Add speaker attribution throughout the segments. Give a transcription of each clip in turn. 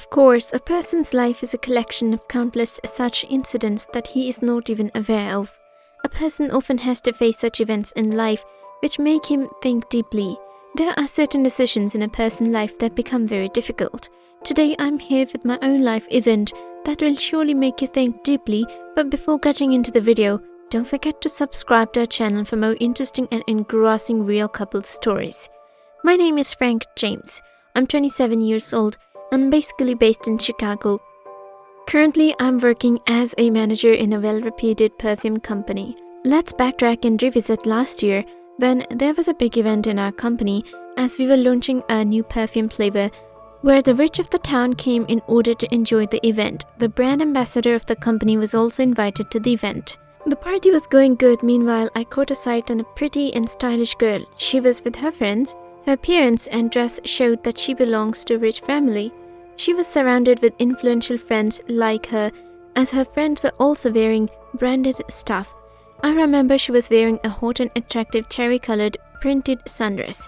Speaker 1: Of course, a person's life is a collection of countless such incidents that he is not even aware of. A person often has to face such events in life which make him think deeply. There are certain decisions in a person's life that become very difficult. Today I'm here with my own life event that will surely make you think deeply, but before getting into the video, don't forget to subscribe to our channel for more interesting and engrossing real couple stories. My name is Frank James. I'm 27 years old and basically based in Chicago. Currently, I'm working as a manager in a well-reputed perfume company. Let's backtrack and revisit last year when there was a big event in our company as we were launching a new perfume flavor where the rich of the town came in order to enjoy the event. The brand ambassador of the company was also invited to the event. The party was going good. Meanwhile, I caught a sight on a pretty and stylish girl. She was with her friends. Her appearance and dress showed that she belongs to a rich family. She was surrounded with influential friends like her, as her friends were also wearing branded stuff. I remember she was wearing a hot and attractive cherry-colored printed sundress.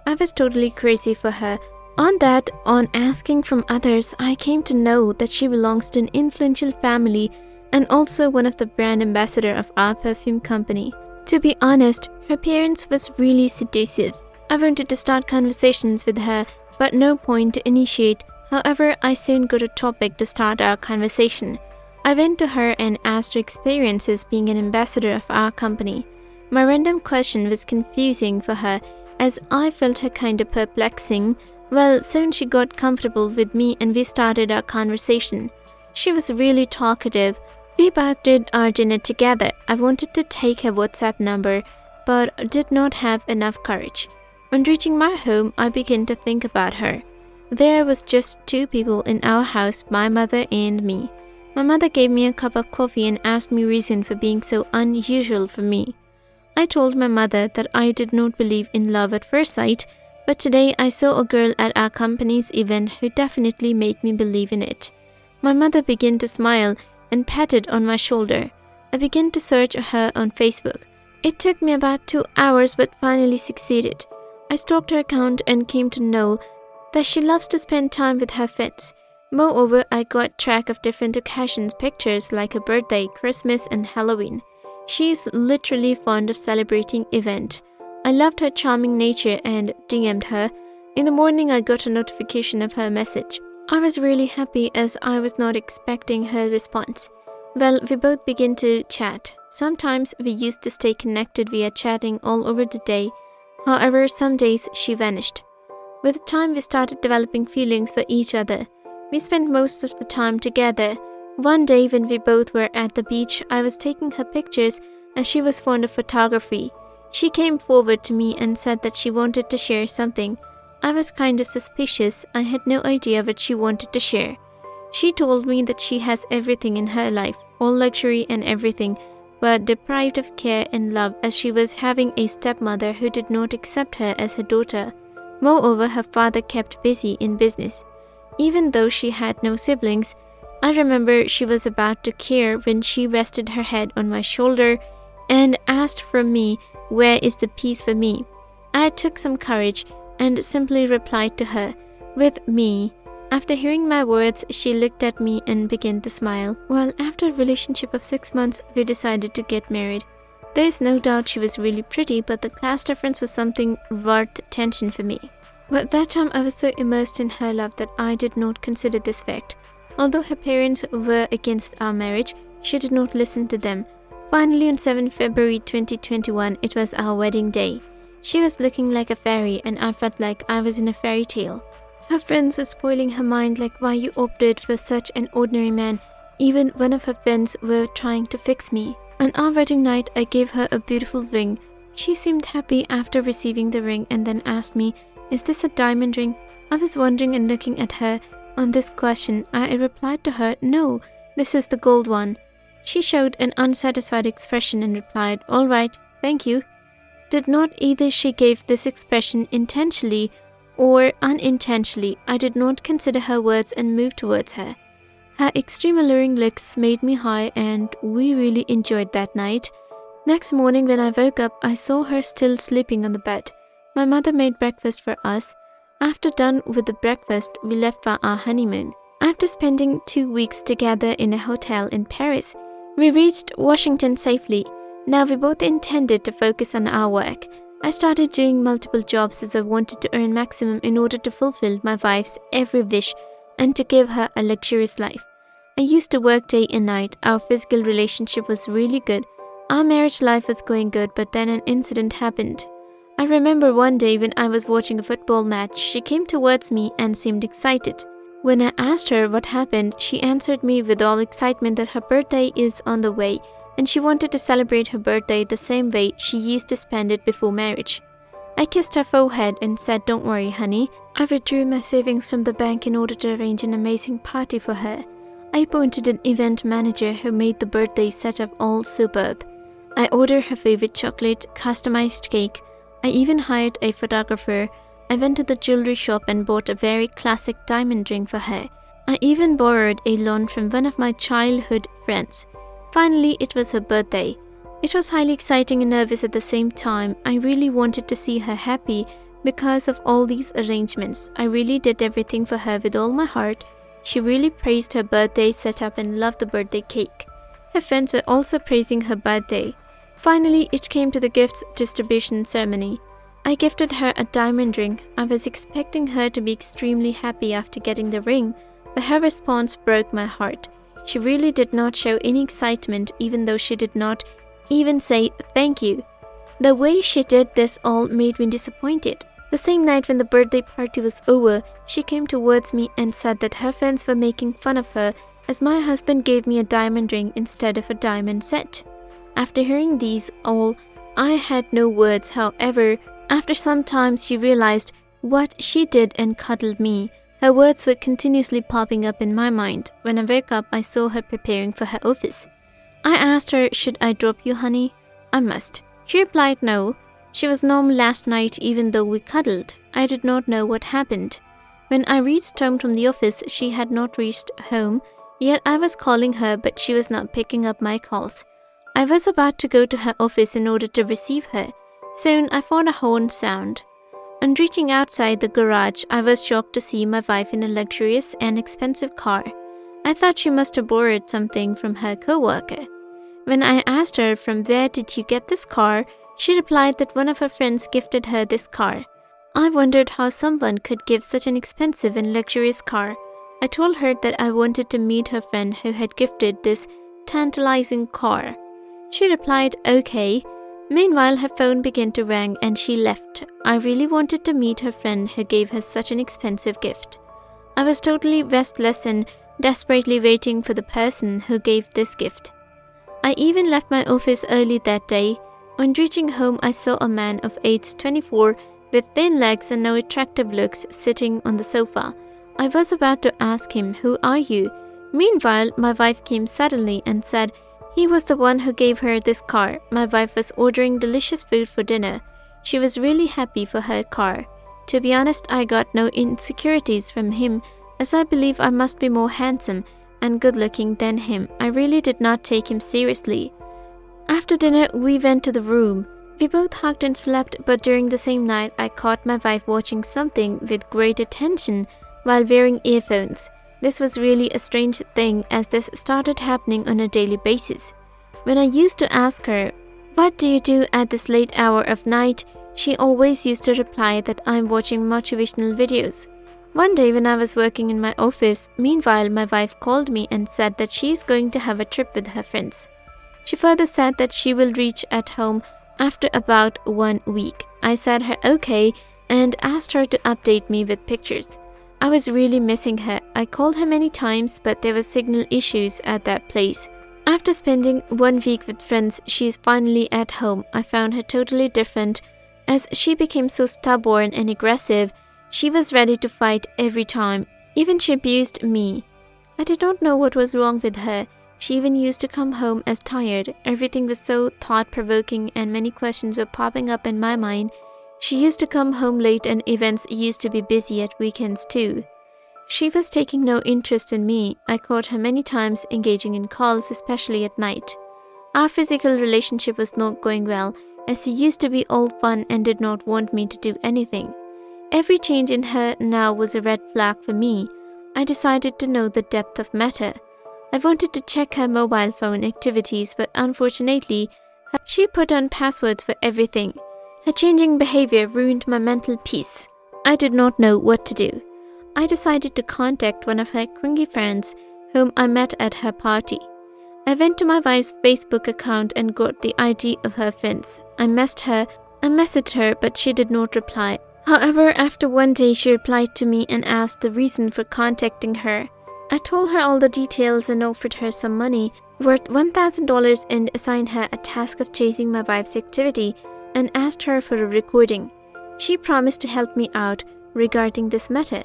Speaker 1: I was totally crazy for her. On asking from others, I came to know that she belongs to an influential family and also one of the brand ambassador of our perfume company. To be honest, her appearance was really seductive. I wanted to start conversations with her, but no point to initiate. However, I soon got a topic to start our conversation. I went to her and asked her experiences being an ambassador of our company. My random question was confusing for her as I felt her kind of perplexing. Well, soon she got comfortable with me and we started our conversation. She was really talkative. We both did our dinner together. I wanted to take her WhatsApp number, but did not have enough courage. On reaching my home, I began to think about her. There was just two people in our house, my mother and me. My mother gave me a cup of coffee and asked me reason for being so unusual for me. I told my mother that I did not believe in love at first sight, but today I saw a girl at our company's event who definitely made me believe in it. My mother began to smile and patted on my shoulder. I began to search her on Facebook. It took me about 2 hours but finally succeeded. I stalked her account and came to know that she loves to spend time with her friends. Moreover, I got track of different occasions pictures like her birthday, Christmas and Halloween. She is literally fond of celebrating event. I loved her charming nature and DM'd her. In the morning, I got a notification of her message. I was really happy as I was not expecting her response. Well, we both began to chat. Sometimes we used to stay connected via chatting all over the day. However, some days she vanished. With time, we started developing feelings for each other. We spent most of the time together. One day when we both were at the beach, I was taking her pictures as she was fond of photography. She came forward to me and said that she wanted to share something. I was kind of suspicious. I had no idea what she wanted to share. She told me that she has everything in her life, all luxury and everything, but deprived of care and love as she was having a stepmother who did not accept her as her daughter. Moreover, her father kept busy in business. Even though she had no siblings, I remember she was about to cry when she rested her head on my shoulder and asked from me, "Where is the peace for me?" I took some courage and simply replied to her, "With me." After hearing my words, she looked at me and began to smile. Well, after a relationship of 6 months, we decided to get married. There is no doubt she was really pretty, but the class difference was something worth attention for me. But at that time, I was so immersed in her love that I did not consider this fact. Although her parents were against our marriage, she did not listen to them. Finally, on 7 February 2021, it was our wedding day. She was looking like a fairy and I felt like I was in a fairy tale. Her friends were spoiling her mind like why you opted for such an ordinary man. Even one of her friends were trying to fix me. On our wedding night, I gave her a beautiful ring. She seemed happy after receiving the ring and then asked me, "Is this a diamond ring?" I was wondering and looking at her. On this question, I replied to her, "No, this is the gold one." She showed an unsatisfied expression and replied, "All right, thank you." Did not either she gave this expression intentionally or unintentionally. I did not consider her words and moved towards her. Her extreme alluring looks made me high and we really enjoyed that night. Next morning when I woke up, I saw her still sleeping on the bed. My mother made breakfast for us. After done with the breakfast, we left for our honeymoon. After spending 2 weeks together in a hotel in Paris, we reached Washington safely. Now we both intended to focus on our work. I started doing multiple jobs as I wanted to earn maximum in order to fulfill my wife's every wish and to give her a luxurious life. I used to work day and night. Our physical relationship was really good. Our marriage life was going good, but then an incident happened. I remember one day when I was watching a football match, she came towards me and seemed excited. When I asked her what happened, she answered me with all excitement that her birthday is on the way and she wanted to celebrate her birthday the same way she used to spend it before marriage. I kissed her forehead and said, "Don't worry, honey. I withdrew my savings from the bank in order to arrange an amazing party for her. I appointed an event manager who made the birthday setup all superb. I ordered her favorite chocolate, customized cake. I even hired a photographer. I went to the jewelry shop and bought a very classic diamond ring for her. I even borrowed a loan from one of my childhood friends. Finally, it was her birthday. It was highly exciting and nervous at the same time. I really wanted to see her happy because of all these arrangements. I really did everything for her with all my heart. She really praised her birthday setup and loved the birthday cake. Her friends were also praising her birthday. Finally, it came to the gifts distribution ceremony. I gifted her a diamond ring. I was expecting her to be extremely happy after getting the ring, but her response broke my heart. She really did not show any excitement, even though she did not even say thank you. The way she did this all made me disappointed. The same night when the birthday party was over, she came towards me and said that her friends were making fun of her as my husband gave me a diamond ring instead of a diamond set. After hearing these all, I had no words. However, after some time she realized what she did and cuddled me. Her words were continuously popping up in my mind. When I woke up, I saw her preparing for her office. I asked her, "Should I drop you, honey?" "I must." She replied, "No." She was normal last night even though we cuddled. I did not know what happened. When I reached home from the office, she had not reached home, yet I was calling her but she was not picking up my calls. I was about to go to her office in order to receive her. Soon I found a horn sound. On reaching outside the garage, I was shocked to see my wife in a luxurious and expensive car. I thought she must have borrowed something from her co-worker. When I asked her, "From where did you get this car?" she replied that one of her friends gifted her this car. I wondered how someone could give such an expensive and luxurious car. I told her that I wanted to meet her friend who had gifted this tantalizing car. She replied, "Okay." Meanwhile, her phone began to ring and she left. I really wanted to meet her friend who gave her such an expensive gift. I was totally restless and desperately waiting for the person who gave this gift. I even left my office early that day. On reaching home, I saw a man of age 24 with thin legs and no attractive looks sitting on the sofa. I was about to ask him, "Who are you?" Meanwhile, my wife came suddenly and said, he was the one who gave her this car. My wife was ordering delicious food for dinner. She was really happy for her car. To be honest, I got no insecurities from him as I believe I must be more handsome and good-looking than him. I really did not take him seriously. After dinner, we went to the room. We both hugged and slept, but during the same night, I caught my wife watching something with great attention while wearing earphones. This was really a strange thing as this started happening on a daily basis. When I used to ask her, "What do you do at this late hour of night?" she always used to reply that I'm watching motivational videos. One day when I was working in my office, meanwhile my wife called me and said that she is going to have a trip with her friends. She further said that she will reach at home after about 1 week. I said her okay and asked her to update me with pictures. I was really missing her. I called her many times, but there were signal issues at that place. After spending 1 week with friends, she is finally at home. I found her totally different as she became so stubborn and aggressive. She was ready to fight every time. Even she abused me. I did not know what was wrong with her. She even used to come home as tired. Everything was so thought-provoking and many questions were popping up in my mind. She used to come home late and events used to be busy at weekends too. She was taking no interest in me. I caught her many times engaging in calls, especially at night. Our physical relationship was not going well as she used to be all fun and did not want me to do anything. Every change in her now was a red flag for me. I decided to know the depth of matter. I wanted to check her mobile phone activities, but unfortunately, she put on passwords for everything. Her changing behavior ruined my mental peace. I did not know what to do. I decided to contact one of her clingy friends whom I met at her party. I went to my wife's Facebook account and got the ID of her friends. I messaged her, but she did not reply. However, after one day, she replied to me and asked the reason for contacting her. I told her all the details and offered her some money worth $1,000 and assigned her a task of chasing my wife's activity and asked her for a recording. She promised to help me out regarding this matter.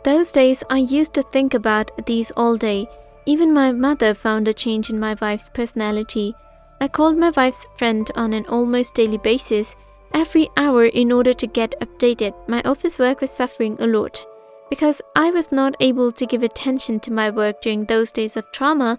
Speaker 1: Those days, I used to think about these all day. Even my mother found a change in my wife's personality. I called my wife's friend on an almost daily basis, every hour, in order to get updated. My office work was suffering a lot. Because I was not able to give attention to my work during those days of trauma,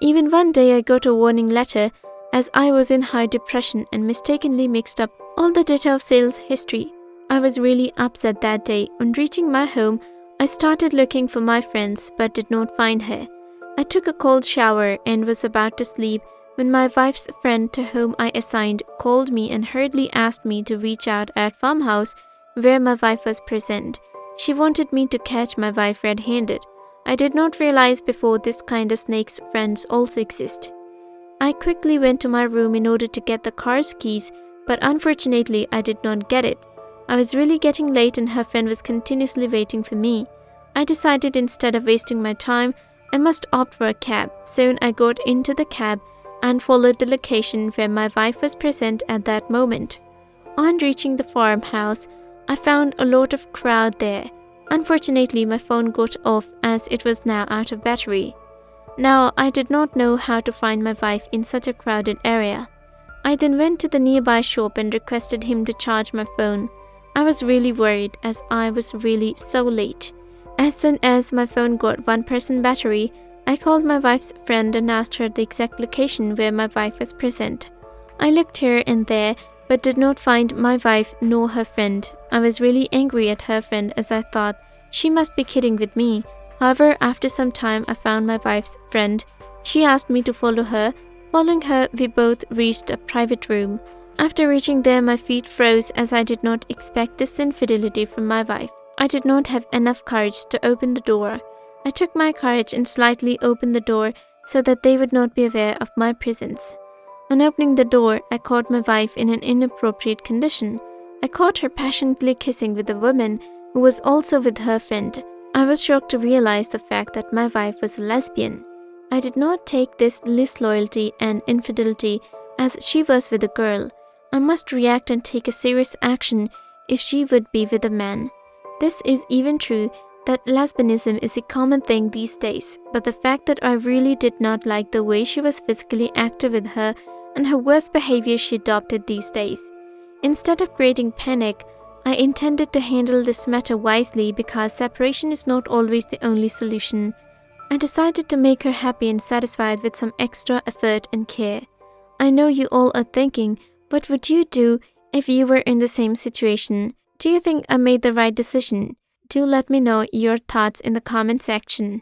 Speaker 1: even one day I got a warning letter as I was in high depression and mistakenly mixed up all the data of sales history. I was really upset that day. On reaching my home, I started looking for my friends but did not find her. I took a cold shower and was about to sleep when my wife's friend, to whom I assigned, called me and hurriedly asked me to reach out at farmhouse where my wife was present. She wanted me to catch my wife red-handed. I did not realize before this kind of snake's friends also exist. I quickly went to my room in order to get the car's keys, but unfortunately I did not get it. I was really getting late and her friend was continuously waiting for me. I decided instead of wasting my time, I must opt for a cab. Soon I got into the cab and followed the location where my wife was present at that moment. On reaching the farmhouse, I found a lot of crowd there. Unfortunately, my phone got off as it was now out of battery. Now, I did not know how to find my wife in such a crowded area. I then went to the nearby shop and requested him to charge my phone. I was really worried as I was really so late. As soon as my phone got 1% battery, I called my wife's friend and asked her the exact location where my wife was present. I looked here and there but did not find my wife nor her friend. I was really angry at her friend as I thought she must be kidding with me. However, after some time I found my wife's friend. She asked me to follow her. Following her, we both reached a private room. After reaching there, my feet froze as I did not expect this infidelity from my wife. I did not have enough courage to open the door. I took my courage and slightly opened the door so that they would not be aware of my presence. On opening the door, I caught my wife in an inappropriate condition. I caught her passionately kissing with a woman who was also with her friend. I was shocked to realize the fact that my wife was a lesbian. I did not take this disloyalty and infidelity as she was with a girl. I must react and take a serious action if she would be with a man. This is even true that lesbianism is a common thing these days, but the fact that I really did not like the way she was physically active with her and her worst behavior she adopted these days. Instead of creating panic, I intended to handle this matter wisely because separation is not always the only solution. I decided to make her happy and satisfied with some extra effort and care. I know you all are thinking, what would you do if you were in the same situation? Do you think I made the right decision? Do let me know your thoughts in the comment section.